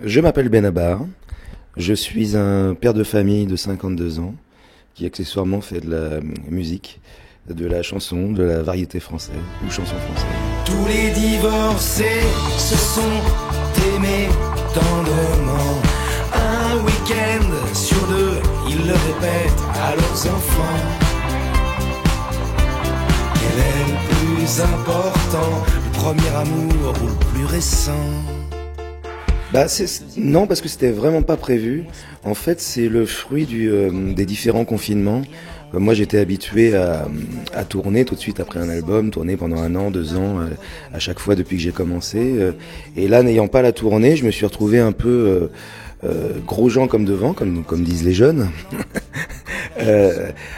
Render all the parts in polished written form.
Je m'appelle Benabar, je suis un père de famille de 52 ans qui accessoirement fait de la musique, de la chanson, de la variété française ou chanson française. Tous les divorcés se sont aimés tendrement. Un week-end sur deux, ils le répètent à leurs enfants. Quel est le plus important, le premier amour ou le plus récent? Non, parce que c'était vraiment pas prévu. En fait, c'est le fruit des différents confinements. Moi, j'étais habitué à tourner tout de suite après un album, tourner pendant 1 an, 2 ans, à chaque fois depuis que j'ai commencé. Et là, n'ayant pas la tournée, je me suis retrouvé un peu gros gens comme devant, comme disent les jeunes.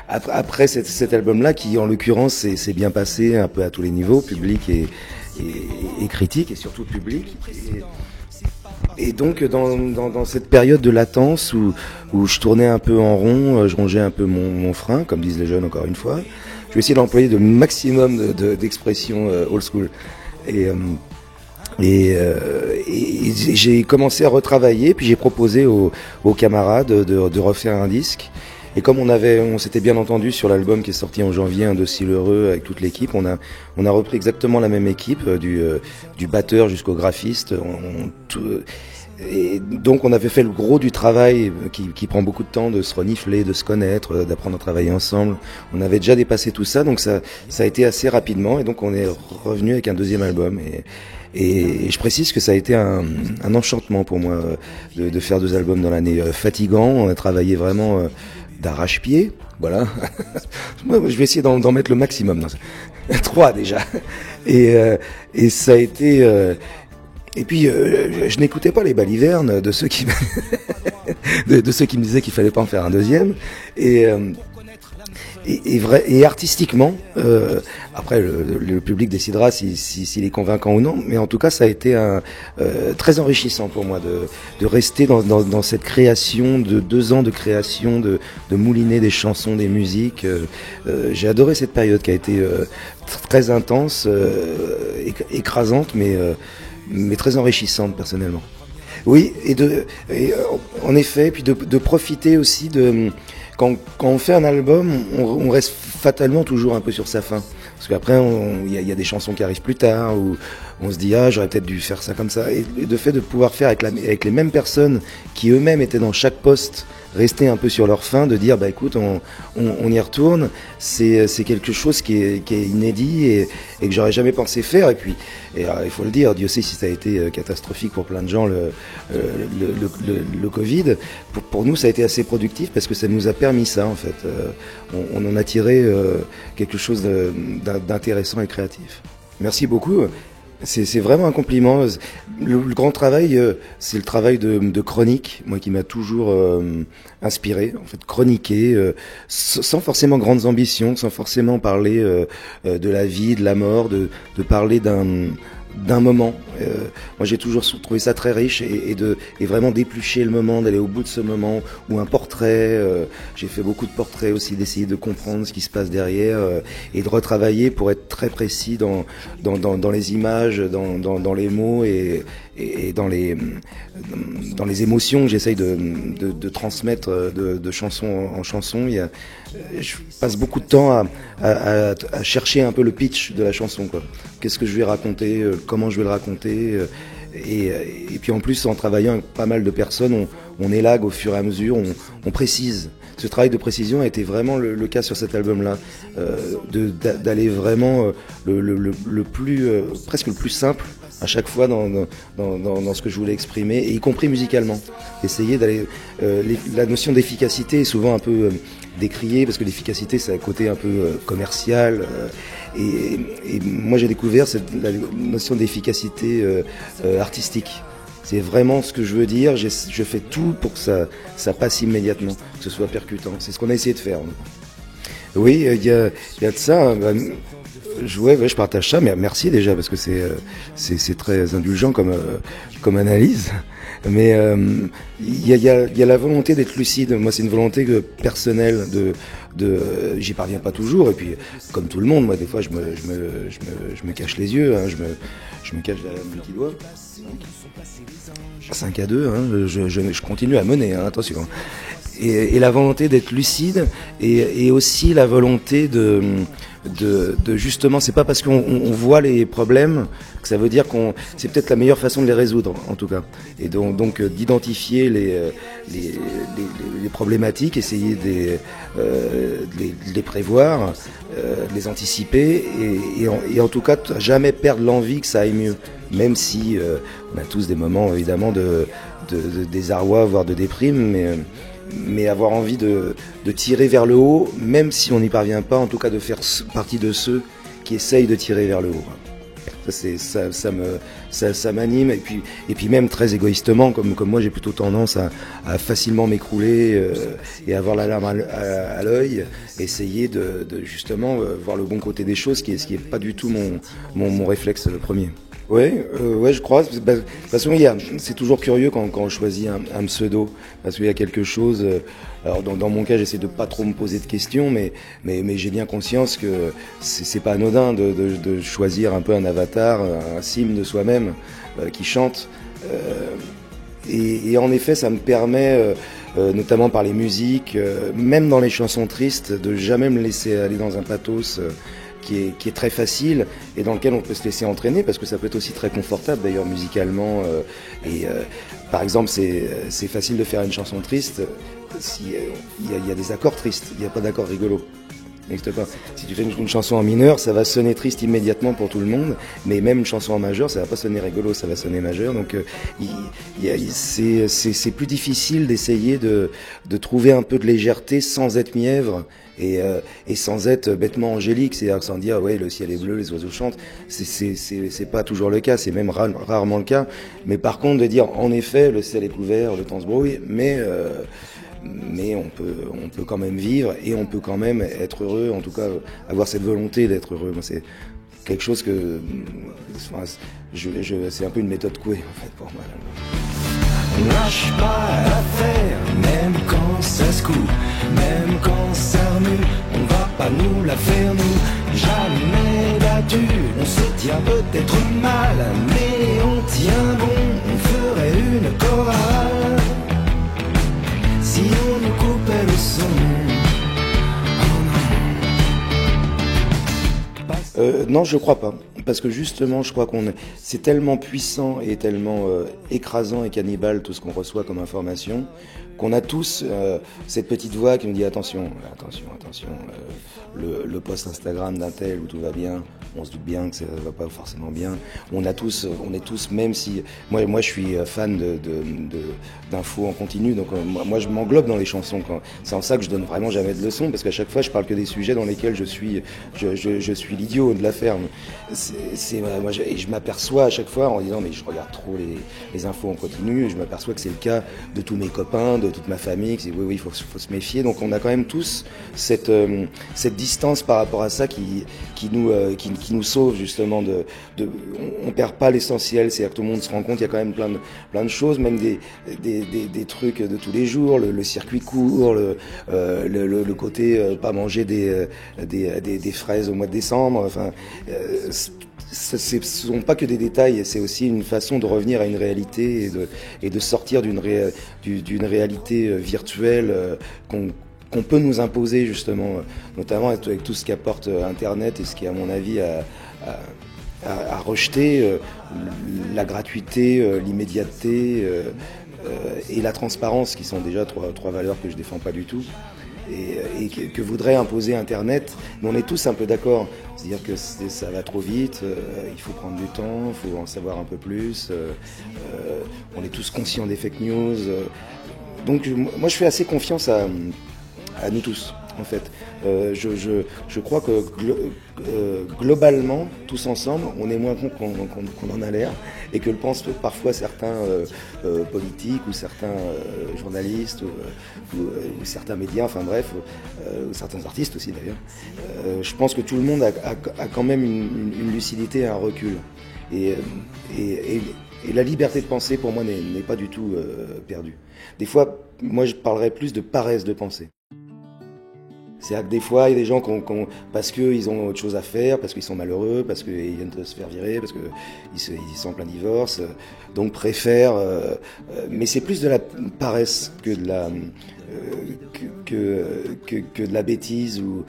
Après cet album-là, qui en l'occurrence s'est bien passé un peu à tous les niveaux, public et critique, et surtout public. Et donc dans cette période de latence où je tournais un peu en rond, je rongeais un peu mon frein, comme disent les jeunes encore une fois, je vais essayer d'employer le maximum d'expressions old school. Et j'ai commencé à retravailler, puis j'ai proposé aux camarades de refaire un disque. Et comme on s'était bien entendu sur l'album qui est sorti en janvier, Un dossier heureux, avec toute l'équipe, on a repris exactement la même équipe, du batteur jusqu'au graphiste. Et donc on avait fait le gros du travail qui prend beaucoup de temps, de se renifler, de se connaître, d'apprendre à travailler ensemble. On avait déjà dépassé tout ça, donc ça a été assez rapidement, et donc on est revenu avec un deuxième album. Et je précise que ça a été un enchantement pour moi de faire 2 albums dans l'année. Fatigant, on a travaillé vraiment d'arrache-pied, voilà. Moi, je vais essayer d'en mettre le maximum. 3 déjà. Et ça a été... Et puis, je n'écoutais pas les balivernes de ceux qui de ceux qui me disaient qu'il fallait pas en faire un deuxième. Et artistiquement, après le public décidera s'il est convaincant ou non, mais en tout cas ça a été très enrichissant pour moi de rester dans cette création de 2 ans de création, de mouliner des chansons, des musiques. J'ai adoré cette période qui a été très intense, écrasante, mais très enrichissante personnellement. Oui, en effet, puis de profiter aussi quand on fait un album, on reste fatalement toujours un peu sur sa faim. Parce qu'après, il y a des chansons qui arrivent plus tard, où on se dit, j'aurais peut-être dû faire ça comme ça. Et de fait de pouvoir faire avec les mêmes personnes qui eux-mêmes étaient dans chaque poste, rester un peu sur leur faim, de dire, écoute, on y retourne, c'est quelque chose qui est inédit et que j'aurais jamais pensé faire. Et puis, il faut le dire, Dieu sait si ça a été catastrophique pour plein de gens, le Covid. Pour nous, ça a été assez productif parce que ça nous a permis ça, en fait. On en a tiré quelque chose d'intéressant et créatif. Merci beaucoup. C'est vraiment un compliment. Le grand travail, c'est le travail de chronique, moi qui m'a toujours inspiré. En fait, chroniquer, sans forcément grandes ambitions, sans forcément parler de la vie, de la mort, de parler d'un moment. Moi j'ai toujours trouvé ça très riche et vraiment d'éplucher le moment, d'aller au bout de ce moment, ou un portrait. J'ai fait beaucoup de portraits aussi, d'essayer de comprendre ce qui se passe derrière et de retravailler pour être très précis dans les images, dans les mots et dans les émotions que j'essaye de transmettre de chanson en chanson. Je passe beaucoup de temps à chercher un peu le pitch de la chanson, quoi. Qu'est-ce que je vais raconter, comment je vais le raconter, et puis en plus en travaillant avec pas mal de personnes, on élague au fur et à mesure, on précise. Ce travail de précision a été vraiment le cas sur cet album-là, d'aller vraiment presque le plus simple à chaque fois dans ce que je voulais exprimer, et y compris musicalement. Essayer d'aller... la notion d'efficacité est souvent un peu décriée, parce que l'efficacité, c'est un côté un peu commercial. Et moi, j'ai découvert la notion d'efficacité artistique. C'est vraiment ce que je veux dire. Je fais tout pour que ça passe immédiatement, que ce soit percutant. C'est ce qu'on a essayé de faire. Oui, il y a de ça. Je partage ça, mais merci déjà, parce que c'est très indulgent comme analyse. Mais il y a la volonté d'être lucide. Moi, c'est une volonté personnelle j'y parviens pas toujours. Et puis, comme tout le monde, moi, des fois, je me cache les yeux, hein, je me cache le petit doigt. 5-2, hein, je continue à mener, hein, attention. Et la volonté d'être lucide et aussi la volonté de justement, c'est pas parce qu'on voit les problèmes que ça veut dire c'est peut-être la meilleure façon de les résoudre, en tout cas. Et donc d'identifier les problématiques, essayer de les prévoir, de les anticiper et en tout cas jamais perdre l'envie que ça aille mieux. Même si on a tous des moments évidemment de désarroi, voire de déprime, mais avoir envie de tirer vers le haut, même si on n'y parvient pas, en tout cas de faire partie de ceux qui essayent de tirer vers le haut. Ça m'anime, et puis même très égoïstement, comme moi j'ai plutôt tendance à facilement m'écrouler et avoir la larme à l'œil, essayer de justement voir le bon côté des choses, qui est pas du tout mon réflexe premier. Ouais, je crois. De toute façon, c'est toujours curieux quand on choisit un pseudo, parce qu'il y a quelque chose. Alors dans mon cas, j'essaie de pas trop me poser de questions, mais j'ai bien conscience que c'est pas anodin de choisir un peu un avatar, un sim de soi-même qui chante. Et en effet, ça me permet, notamment par les musiques, même dans les chansons tristes, de jamais me laisser aller dans un pathos. Qui est très facile et dans lequel on peut se laisser entraîner, parce que ça peut être aussi très confortable d'ailleurs musicalement. Par exemple, c'est facile de faire une chanson triste s'il y a des accords tristes, il n'y a pas d'accords rigolos. N'existe pas. Si tu fais une chanson en mineur, ça va sonner triste immédiatement pour tout le monde, mais même une chanson en majeur, ça va pas sonner rigolo, ça va sonner majeur. Donc c'est plus difficile d'essayer de trouver un peu de légèreté sans être mièvre et sans être bêtement angélique, c'est-à-dire sans dire ouais, le ciel est bleu, les oiseaux chantent. C'est pas toujours le cas, c'est même rarement le cas. Mais par contre de dire en effet le ciel est couvert, le temps se brouille, mais on peut quand même vivre et on peut quand même être heureux, en tout cas avoir cette volonté d'être heureux. Moi, c'est quelque chose que c'est un peu une méthode Coué en fait pour moi. On lâche pas l'affaire, même quand ça se coupe, même quand ça remue, on va pas nous la faire nous, jamais battu, on se tient peut-être mal, mais on tient bon, on ferait une chorale. Si on nous coupait le son, Non, je crois pas. Parce que justement, je crois c'est tellement puissant et tellement écrasant et cannibale tout ce qu'on reçoit comme information, qu'on a tous cette petite voix qui nous dit attention, le post Instagram d'un tel où tout va bien, on se doute bien que ça va pas forcément bien. On est tous, même si moi je suis fan d'infos en continu, donc moi je m'englobe dans les chansons. C'est en ça que je donne vraiment jamais de leçons, parce qu'à chaque fois je parle que des sujets dans lesquels je suis l'idiot de la ferme. Je m'aperçois à chaque fois en disant mais je regarde trop les infos en continu, et je m'aperçois que c'est le cas de tous mes copains, de toute ma famille, que c'est oui, il faut se méfier. Donc on a quand même tous cette distance par rapport à ça qui nous sauve justement on perd pas l'essentiel, c'est-à-dire que tout le monde se rend compte, il y a quand même plein de choses, même des trucs de tous les jours, le circuit court, le côté pas manger des fraises au mois de décembre, enfin ce sont pas que des détails, c'est aussi une façon de revenir à une réalité et de sortir d'une réalité virtuelle qu'on peut nous imposer justement, notamment avec tout ce qu'apporte Internet et ce qui est à mon avis à rejeter, la gratuité, l'immédiateté et la transparence, qui sont déjà trois valeurs que je défends pas du tout. Et que voudrait imposer Internet, mais on est tous un peu d'accord, c'est-à-dire que ça va trop vite, il faut prendre du temps, il faut en savoir un peu plus, on est tous conscients des fake news, donc moi je fais assez confiance à nous tous en fait. Je crois que globalement, tous ensemble, on est moins con qu'on en a l'air, et que le pensent parfois certains politiques ou certains journalistes ou certains médias, enfin bref, ou certains artistes aussi d'ailleurs. Je pense que tout le monde a quand même une lucidité et un recul. Et la liberté de penser, pour moi, n'est pas du tout perdue. Des fois, moi, je parlerais plus de paresse de penser. C'est-à-dire que des fois, il y a des gens parce qu'ils ont autre chose à faire, parce qu'ils sont malheureux, parce qu'ils viennent de se faire virer, parce qu'ils sont en plein divorce, donc préfèrent. Mais c'est plus de la paresse que de la que de la bêtise ou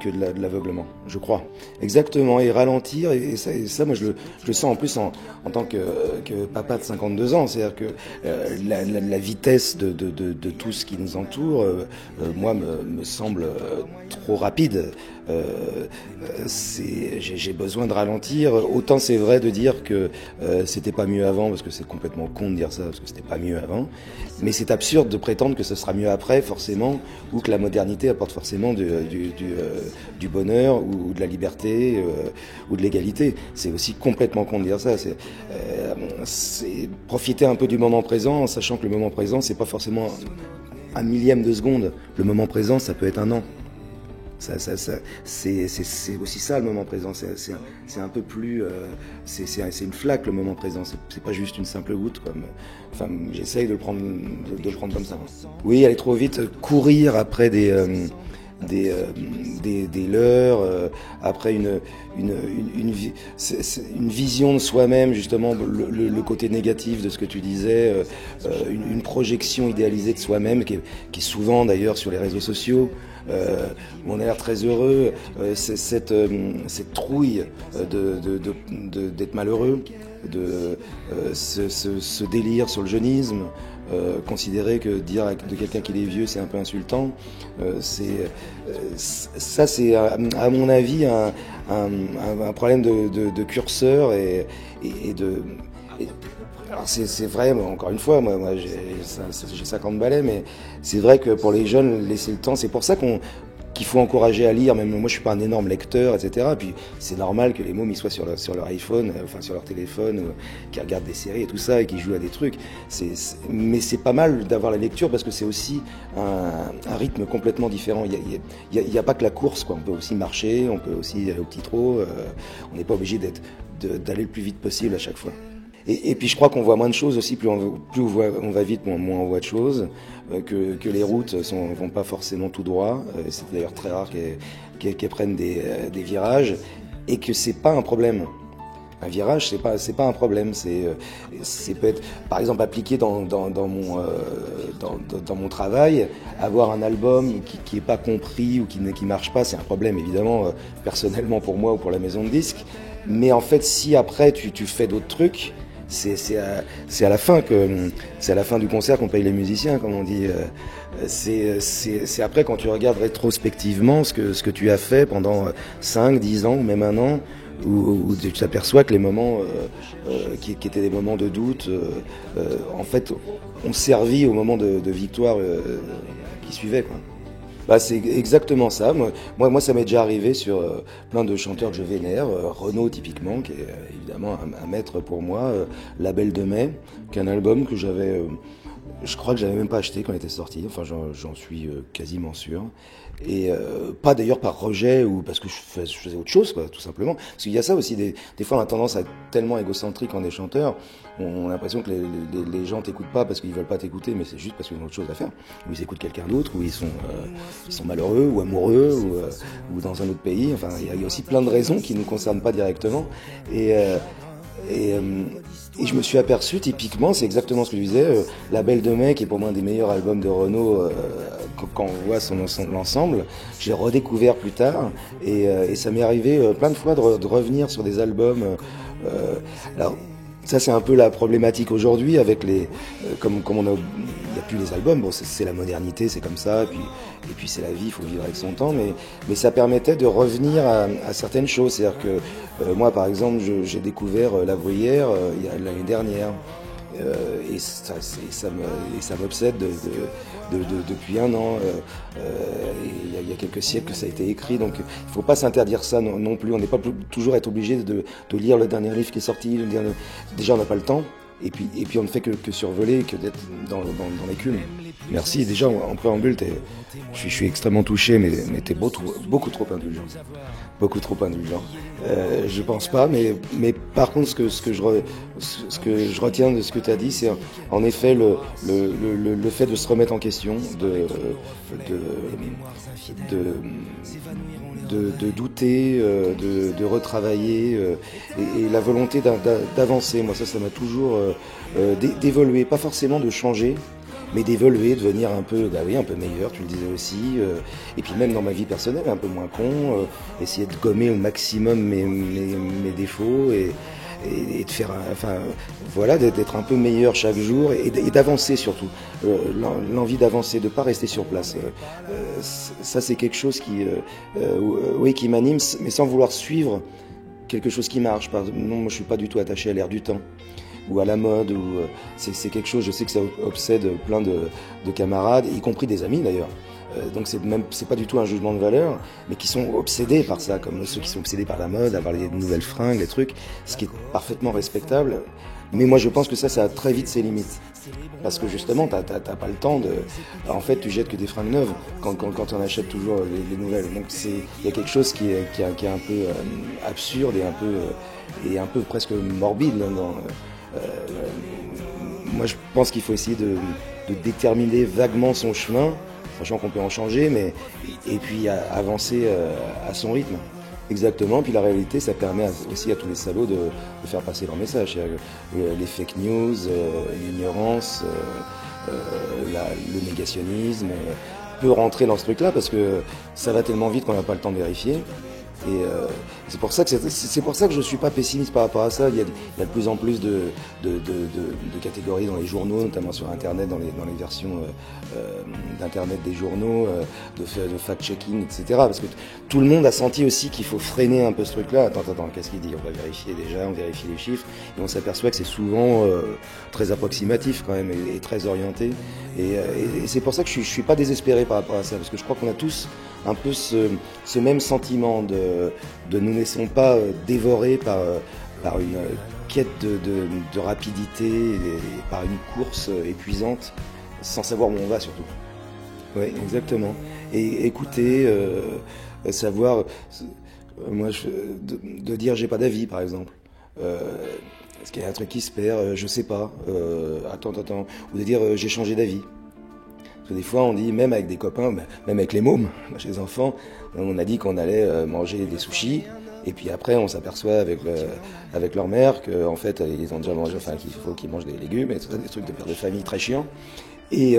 que de l'aveuglement, je crois. Exactement, et ralentir, et ça moi je le sens en plus en tant que papa de 52 ans, c'est-à-dire que la vitesse de tout ce qui nous entoure, moi me semble trop rapide. J'ai besoin de ralentir. Autant c'est vrai de dire que c'était pas mieux avant, parce que c'est complètement con de dire ça, parce que c'était pas mieux avant, mais c'est absurde de prétendre que ce sera mieux après forcément, ou que la modernité apporte forcément du bonheur ou de la liberté ou de l'égalité. C'est aussi complètement con de dire ça. C'est profiter un peu du moment présent, en sachant que le moment présent c'est pas forcément un millième de seconde. Le moment présent ça peut être un an. C'est aussi ça le moment présent. C'est un peu plus, c'est une flaque le moment présent. C'est pas juste une simple goutte comme. Enfin, j'essaye de le prendre comme ça. Oui, aller trop vite, courir après des leurres, après une vision de soi-même, justement, le côté négatif de ce que tu disais, une projection idéalisée de soi-même qui est souvent d'ailleurs sur les réseaux sociaux. On a l'air très heureux, cette trouille d'être malheureux, ce délire sur le jeunisme, considérer que dire de quelqu'un qu'il est vieux c'est un peu insultant, ça c'est à mon avis un problème de curseur et de. Alors c'est vrai, encore une fois, moi j'ai 50 balais, mais c'est vrai que pour les jeunes, laisser le temps, c'est pour ça qu'il faut encourager à lire. Même moi, je suis pas un énorme lecteur, etc. Puis c'est normal que les mômes ils soient sur leur iPhone, enfin sur leur téléphone, qui regardent des séries et tout ça, et qui jouent à des trucs. Mais c'est pas mal d'avoir la lecture parce que c'est aussi un rythme complètement différent. Il y a pas que la course, quoi. On peut aussi marcher, on peut aussi aller au petit trot. On n'est pas obligé d'aller le plus vite possible à chaque fois. Et puis je crois qu'on voit moins de choses aussi, plus on va vite, moins on voit de choses, que les routes vont pas forcément tout droit, c'est d'ailleurs très rare qu'elles prennent des virages, et que c'est pas un problème. Un virage, c'est pas un problème, c'est peut être, par exemple, appliqué dans mon travail, avoir un album qui est pas compris ou qui marche pas, c'est un problème évidemment, personnellement pour moi ou pour la maison de disques, mais en fait si après tu fais d'autres trucs, c'est à la fin du concert qu'on paye les musiciens, comme on dit. C'est après, quand tu regardes rétrospectivement ce que tu as fait pendant 5, 10 ans ou même un an, où tu t'aperçois que les moments qui étaient des moments de doute, en fait, ont servi au moment de victoire qui suivait, quoi. Bah, c'est exactement ça. Moi, ça m'est déjà arrivé sur plein de chanteurs que je vénère. Renaud, typiquement, qui est évidemment un maître pour moi. La Belle de Mai, qui est un album que je crois que j'avais même pas acheté quand il était sorti. Enfin, j'en suis quasiment sûr. Et pas d'ailleurs par rejet ou parce que je faisais autre chose, quoi, tout simplement. Parce qu'il y a ça aussi, des fois on a tendance à être tellement égocentrique quand on est chanteur, on a l'impression que les gens t'écoutent pas parce qu'ils veulent pas t'écouter, mais c'est juste parce qu'ils ont autre chose à faire. Ou ils écoutent quelqu'un d'autre, ou ils sont malheureux ou amoureux ou dans un autre pays. Enfin, il y a aussi plein de raisons qui nous concernent pas directement. Et je me suis aperçu, typiquement, c'est exactement ce que je disais, La Belle de Mai, qui est pour moi un des meilleurs albums de Renaud, quand on voit l'ensemble, j'ai redécouvert plus tard, et ça m'est arrivé plein de fois de revenir sur des albums. Alors, ça c'est un peu la problématique aujourd'hui avec comme on a, il n'y a plus les albums, bon c'est la modernité, c'est comme ça, et puis c'est la vie, il faut vivre avec son temps, mais ça permettait de revenir à certaines choses. C'est-à-dire que moi par exemple j'ai découvert La Bruyère l'année dernière, et ça m'obsède depuis un an. Il y a quelques siècles que ça a été écrit, donc il ne faut pas s'interdire ça non plus. On n'est pas toujours être obligé de lire le dernier livre qui est sorti. Déjà on n'a pas le temps, et puis on ne fait que survoler, que d'être dans l'écume. Merci. Déjà, en préambule, je suis extrêmement touché, mais t'es beaucoup trop indulgent. Beaucoup trop indulgent. Je pense pas, mais par contre, ce que je retiens de ce que tu as dit, c'est en effet le fait de se remettre en question, de douter, de retravailler, et la volonté d'avancer. Moi, ça m'a toujours d'évoluer, pas forcément de changer, mais d'évoluer, de devenir un peu meilleur, tu le disais aussi, et puis même dans ma vie personnelle, un peu moins con, essayer de gommer au maximum mes défauts, et de faire, voilà, d'être un peu meilleur chaque jour, et d'avancer surtout, l'envie d'avancer, de pas rester sur place. Ça c'est quelque chose qui m'anime, mais sans vouloir suivre quelque chose qui marche. Non, moi je suis pas du tout attaché à l'air du temps, ou à la mode, c'est quelque chose, je sais que ça obsède plein de camarades, y compris des amis d'ailleurs. Donc c'est pas du tout un jugement de valeur, mais qui sont obsédés par ça, comme ceux qui sont obsédés par la mode, avoir les nouvelles fringues, les trucs, ce qui est parfaitement respectable. Mais moi je pense que ça a très vite ses limites. Parce que justement, t'as pas le temps en fait, tu jettes que des fringues neuves quand on achète toujours les nouvelles. Donc il y a quelque chose qui est un peu absurde et un peu presque morbide là-dedans. Moi je pense qu'il faut essayer de déterminer vaguement son chemin, sachant qu'on peut en changer, et puis avancer à son rythme. Exactement, puis la réalité, ça permet aussi à tous les salauds de faire passer leur message. Les fake news, l'ignorance, le négationnisme peut rentrer dans ce truc-là, parce que ça va tellement vite qu'on n'a pas le temps de vérifier. Et c'est pour ça que je suis pas pessimiste par rapport à ça. Il y a de plus en plus de catégories dans les journaux, notamment sur Internet, dans les versions d'Internet des journaux, de fact-checking, etc. Parce que tout le monde a senti aussi qu'il faut freiner un peu ce truc-là. Attends, qu'est-ce qu'il dit? On va vérifier déjà, on vérifie les chiffres, et on s'aperçoit que c'est souvent très approximatif quand même, et très orienté. Et c'est pour ça que je suis pas désespéré par rapport à ça, parce que je crois qu'on a tous un peu ce même sentiment de nous laissons pas dévorer par une quête de rapidité, et par une course épuisante, sans savoir où on va surtout. Oui, exactement. Et écouter, savoir, moi, de dire j'ai pas d'avis, par exemple. Est-ce qu'il y a un truc qui se perd? Je sais pas. Attends. Ou de dire j'ai changé d'avis. Parce que des fois, on dit, même avec des copains, même avec les mômes, chez les enfants, on a dit qu'on allait manger des sushis, et puis après, on s'aperçoit avec leur mère qu'en fait, ils ont déjà mangé, qu'il faut qu'ils mangent des légumes, et tout ça, des trucs de père de famille très chiants. Et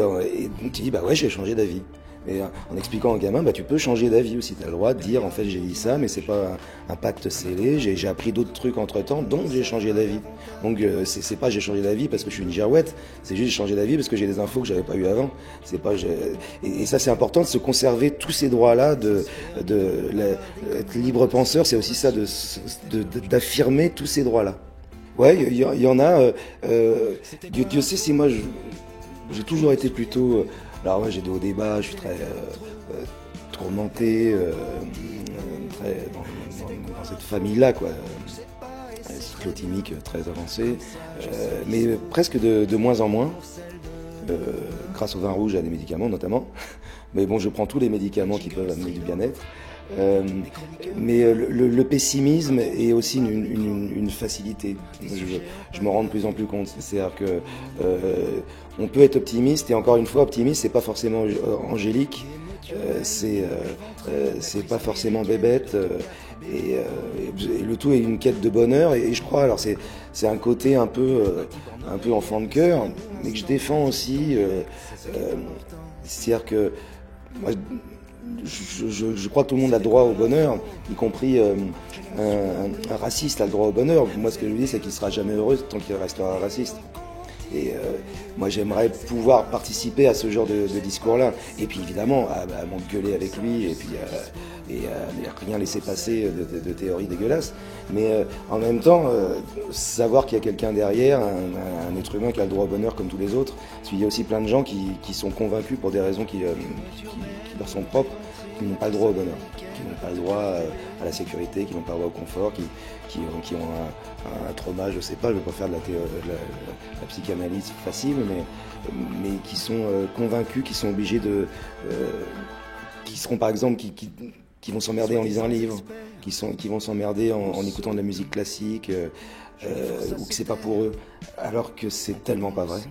tu dis, bah ouais, j'ai changé d'avis. Et en expliquant au gamin, tu peux changer d'avis aussi. Tu as le droit de dire, en fait, j'ai dit ça, mais c'est pas un pacte scellé. J'ai appris d'autres trucs entre-temps, donc j'ai changé d'avis. Donc c'est pas j'ai changé d'avis parce que je suis une girouette, c'est juste j'ai changé d'avis parce que j'ai des infos que j'avais pas eu avant. C'est pas et ça c'est important de se conserver tous ces droits-là, être libre penseur, c'est aussi ça, d'affirmer tous ces droits-là. Ouais, il y en a. Dieu sait si moi j'ai toujours été plutôt. Alors ouais, j'ai des hauts débats, je suis très tourmenté, très dans cette famille-là, quoi. Cyclotimique très avancée, mais presque de moins en moins, grâce au vin rouge et à des médicaments notamment. Mais bon, je prends tous les médicaments qui peuvent amener du bien-être. Mais le pessimisme est aussi une facilité. Je me rends de plus en plus compte. C'est-à-dire que on peut être optimiste, et encore une fois, optimiste, c'est pas forcément angélique, c'est pas forcément bébête, et le tout est une quête de bonheur. Et je crois, alors c'est un côté un peu enfant de cœur, mais que je défends aussi. C'est-à-dire que moi, je crois que tout le monde a droit au bonheur, y compris un raciste a le droit au bonheur. Moi, ce que je dis, c'est qu'il ne sera jamais heureux tant qu'il restera raciste. Et moi, j'aimerais pouvoir participer à ce genre de discours-là. Et puis, évidemment, à m'engueuler avec lui, et puis rien laisser passer de théories dégueulasses. Mais en même temps, savoir qu'il y a quelqu'un derrière, un être humain qui a le droit au bonheur comme tous les autres. Parce qu'il y a aussi plein de gens qui sont convaincus pour des raisons qui leur sont propres, qui n'ont pas le droit au bonheur, qui n'ont pas le droit à la sécurité, qui n'ont pas le droit au confort, qui ont un trauma, je sais pas, je ne vais pas faire de la psychanalyse facile, mais qui sont convaincus, qui sont obligés qui seront par exemple, qui vont s'emmerder en lisant un livre, qui vont s'emmerder en écoutant de la musique classique, ou que c'est pas pour eux, alors que c'est tellement pas vrai.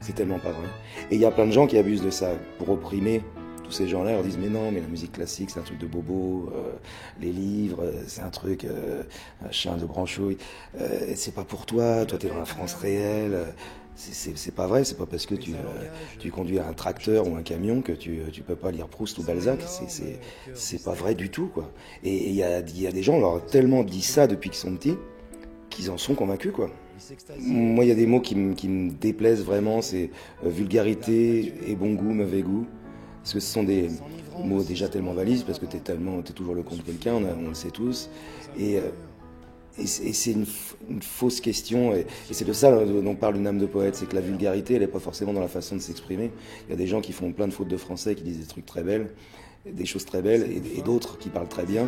C'est tellement pas vrai. Et il y a plein de gens qui abusent de ça pour opprimer tous ces gens-là. Ils leur disent mais non, mais la musique classique c'est un truc de bobo, les livres c'est un truc machin de branchouille, c'est pas pour toi, toi t'es dans la France réelle. C'est pas vrai, c'est pas parce que tu conduis un tracteur ou un camion que tu peux pas lire Proust ou Balzac, c'est pas vrai du tout, quoi. Et il y a des gens, on leur a tellement dit ça depuis qu'ils sont petits, qu'ils en sont convaincus, quoi. Moi, il y a des mots qui me déplaisent vraiment, c'est vulgarité et bon goût, mauvais goût. Parce que ce sont des mots déjà tellement valises, parce que t'es toujours le compte de quelqu'un, on le sait tous. Et c'est une fausse question, et c'est de ça dont parle une âme de poète, c'est que la vulgarité, elle n'est pas forcément dans la façon de s'exprimer. Il y a des gens qui font plein de fautes de français, qui disent des trucs très belles, des choses très belles, et d'autres qui parlent très bien,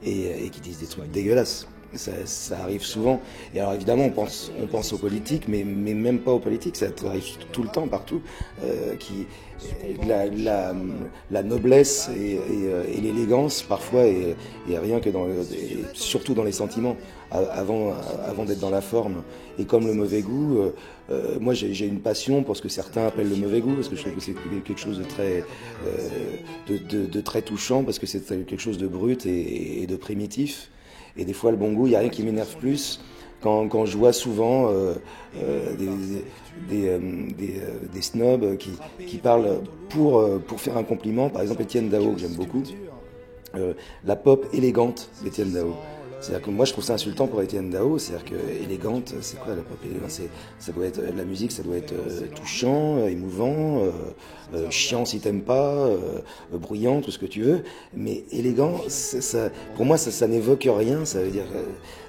et qui disent des trucs dégueulasses. Ça arrive souvent. Et alors évidemment, on pense aux politiques, mais même pas aux politiques. Ça arrive tout le temps, partout. La noblesse et l'élégance, parfois, et rien que surtout dans les sentiments, avant d'être dans la forme. Et comme le mauvais goût, moi j'ai une passion pour ce que certains appellent le mauvais goût, parce que je trouve que c'est quelque chose de très touchant, parce que c'est quelque chose de brut et de primitif. Et des fois, le bon goût, il n'y a rien qui m'énerve plus quand je vois souvent des snobs qui parlent pour faire un compliment. Par exemple, Étienne Dao, que j'aime beaucoup. La pop élégante d'Étienne Dao. C'est-à-dire que moi, je trouve ça insultant pour Étienne Dao. C'est-à-dire que élégante, c'est quoi la pop élégante? Ça doit être la musique, ça doit être touchant, émouvant, chiant si t'aimes pas, bruyant, tout ce que tu veux. Mais élégant, pour moi, ça n'évoque rien. Ça veut dire,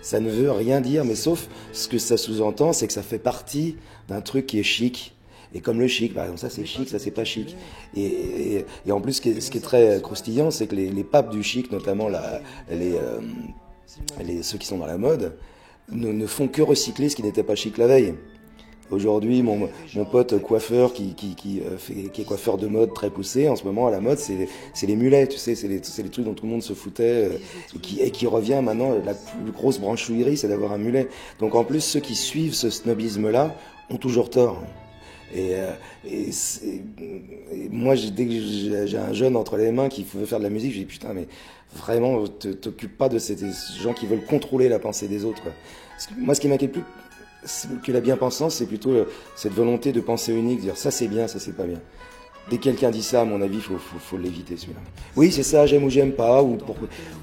ça ne veut rien dire. Mais sauf ce que ça sous-entend, c'est que ça fait partie d'un truc qui est chic. Et comme le chic, par exemple, ça c'est chic, ça c'est pas chic. Et en plus, ce qui est très croustillant, c'est que les papes du chic, notamment ceux qui sont dans la mode, ne font que recycler ce qui n'était pas chic la veille. Aujourd'hui, mon pote coiffeur qui est coiffeur de mode très poussé, en ce moment à la mode, c'est les mulets, tu sais, c'est les trucs dont tout le monde se foutait, et qui revient maintenant, la plus grosse branchouillerie, c'est d'avoir un mulet. Donc en plus, ceux qui suivent ce snobisme-là ont toujours tort. Et moi, dès que j'ai un jeune entre les mains qui veut faire de la musique, je dis putain, mais vraiment, t'occupes pas de ces gens qui veulent contrôler la pensée des autres, quoi. Parce que moi, ce qui m'inquiète plus que la bien-pensance, c'est plutôt cette volonté de penser unique, dire ça c'est bien, ça c'est pas bien. Dès que quelqu'un dit ça, à mon avis, faut l'éviter, celui-là. Oui, c'est ça, j'aime ou j'aime pas, ou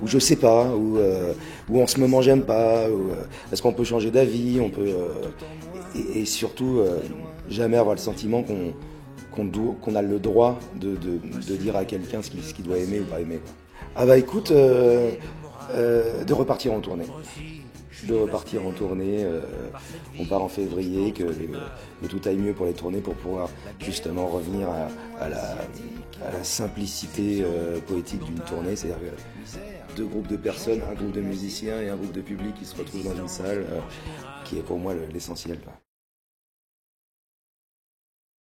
je sais pas, ou en ce moment j'aime pas, est-ce qu'on peut changer d'avis, on peut, et surtout, jamais avoir le sentiment qu'on a le droit de dire à quelqu'un ce qu'il doit aimer ou pas aimer, quoi. Ah bah écoute, de repartir en tournée. On part en février, que tout aille mieux pour les tournées, pour pouvoir justement revenir à la simplicité poétique d'une tournée, c'est-à-dire deux groupes de personnes, un groupe de musiciens et un groupe de public qui se retrouvent dans une salle, qui est pour moi l'essentiel, quoi.